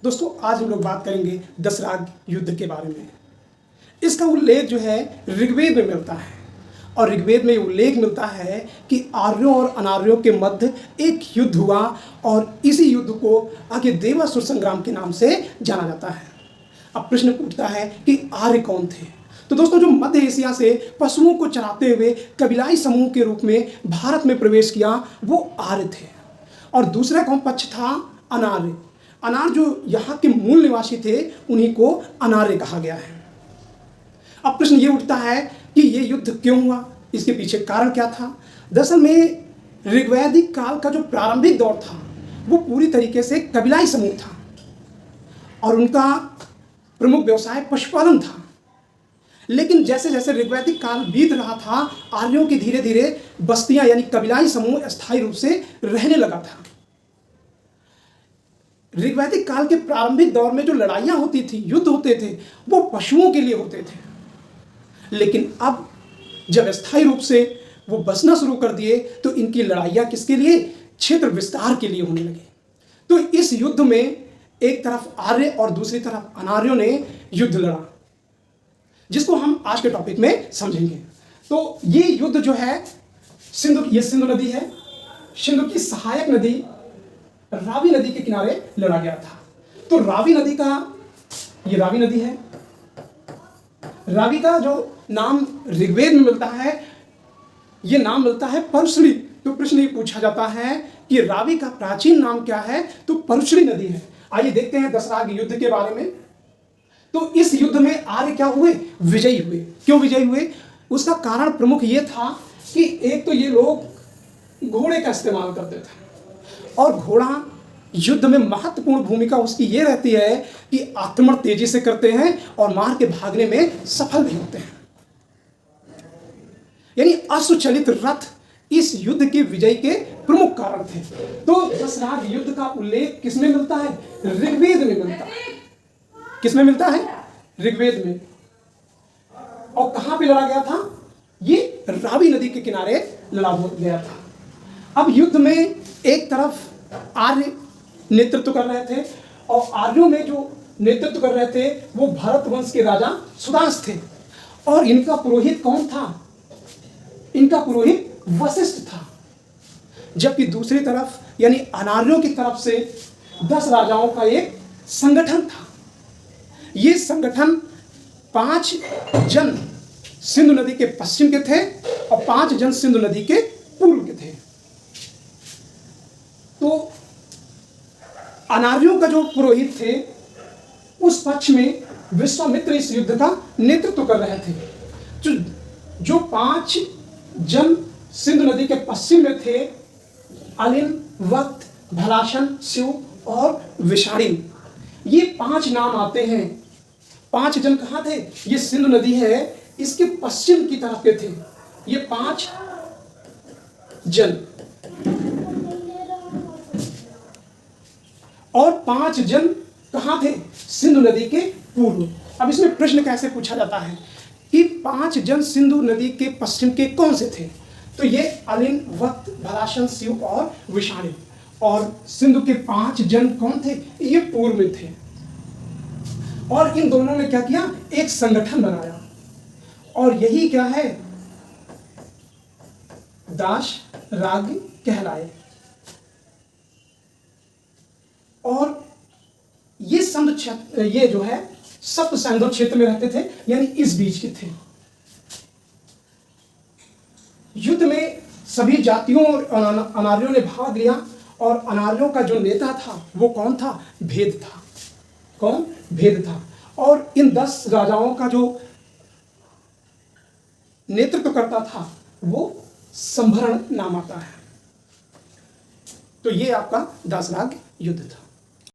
दोस्तों आज हम लोग बात करेंगे दशराग युद्ध के बारे में। इसका उल्लेख जो है ऋग्वेद में मिलता है और ऋग्वेद में उल्लेख मिलता है कि आर्यों और अनार्यों के मध्य एक युद्ध हुआ और इसी युद्ध को आगे देवासुर संग्राम के नाम से जाना जाता है। अब प्रश्न उठता है कि आर्य कौन थे? तो दोस्तों जो मध्य एशिया से पशुओं को चराते हुए कबीलाई समूह के रूप में भारत में प्रवेश किया वो आर्य थे। और दूसरा कौन पक्ष था? अनार्य। अनार्य जो यहाँ के मूल निवासी थे उन्हीं को अनार्य कहा गया है। अब प्रश्न ये उठता है कि ये युद्ध क्यों हुआ, इसके पीछे कारण क्या था? दरअसल में ऋग्वैदिक काल का जो प्रारंभिक दौर था वो पूरी तरीके से कबीलाई समूह था और उनका प्रमुख व्यवसाय पशुपालन था। लेकिन जैसे जैसे ऋग्वैदिक काल बीत रहा था आर्यों की धीरे धीरे बस्तियां यानी कबीलाई समूह स्थायी रूप से रहने लगा था। ऋग्वैदिक काल के प्रारंभिक दौर में जो लड़ाइयां होती थी, युद्ध होते थे, वो पशुओं के लिए होते थे। लेकिन अब जब स्थायी रूप से वो बसना शुरू कर दिए तो इनकी लड़ाइयां किसके लिए? क्षेत्र विस्तार के लिए होने लगे। तो इस युद्ध में एक तरफ आर्य और दूसरी तरफ अनार्यों ने युद्ध लड़ा, जिसको हम आज के टॉपिक में समझेंगे। तो ये युद्ध जो है सिंधु नदी है, सिंधु की सहायक नदी रावी नदी के किनारे लड़ा गया था। तो रावी नदी है। रावी का जो नाम ऋग्वेद में मिलता है, ये नाम मिलता है परुशली। तो प्रश्न ये पूछा जाता है कि रावी का प्राचीन नाम क्या है? तो परुशली नदी है। आइए देखते हैं दशराग युद्ध के बारे में। तो इस युद्ध में आर्य क्या हुए? विजयी हुए। क्यों विजयी हुए? उसका कारण प्रमुख ये था कि एक तो ये लोग घोड़े का इस्तेमाल करते थे और घोड़ा युद्ध में महत्वपूर्ण भूमिका उसकी ये रहती है कि आक्रमण तेजी से करते हैं और मार के भागने में सफल भी होते हैं। यानी अश्वचलित रथ इस युद्ध के विजय के प्रमुख कारण थे। तो दशराग युद्ध का उल्लेख किसमें मिलता है? ऋग्वेद में मिलता है। किसमें मिलता है? ऋग्वेद में। और कहां पे लड़ा गया था? ये रावी नदी के किनारे लड़ा गया था। अब युद्ध में एक तरफ आर्य नेतृत्व कर रहे थे और आर्यों में जो नेतृत्व कर रहे थे वो भरत वंश के राजा सुदास थे और इनका पुरोहित कौन था? इनका पुरोहित वशिष्ठ था। जबकि दूसरी तरफ यानी अनार्यों की तरफ से 10 राजाओं का एक संगठन था। ये संगठन 5 जन सिंधु नदी के पश्चिम के थे और 5 जन सिंधु नदी के पूर्व के थे। तो अनार्यों का जो पुरोहित थे उस पक्ष में विश्वामित्र इस युद्ध का नेतृत्व कर रहे थे। जो 5 जन सिंधु नदी के पश्चिम में थे, अलिन, वक्त, भलाशन, शिव और विषाणिन, ये 5 नाम आते हैं। 5 जन कहाँ थे? ये सिंधु नदी है, इसके पश्चिम की तरफ के थे ये 5 जन। और 5 जन कहाँ थे? सिंधु नदी के पूर्व। अब इसमें प्रश्न कैसे पूछा जाता है कि 5 जन सिंधु नदी के पश्चिम के कौन से थे? तो ये अलिन, वक्त, भलाशन, शिव और विषाणिन। और सिंधु के 5 जन कौन थे? ये पूर्व में थे। और इन दोनों ने क्या किया? एक संगठन बनाया और यही क्या है? दास राग कहलाए। और ये जो है सप्त सैंधव क्षेत्र में रहते थे, यानी इस बीच के थे। युद्ध में सभी जातियों और अनार्यों ने भाग लिया और अनार्यों का जो नेता था वो कौन था? भेद था। कौन? भेद था। और इन 10 राजाओं का जो नेतृत्व करता था वो संभरण नाम आता है। तो ये आपका दशराग युद्ध था।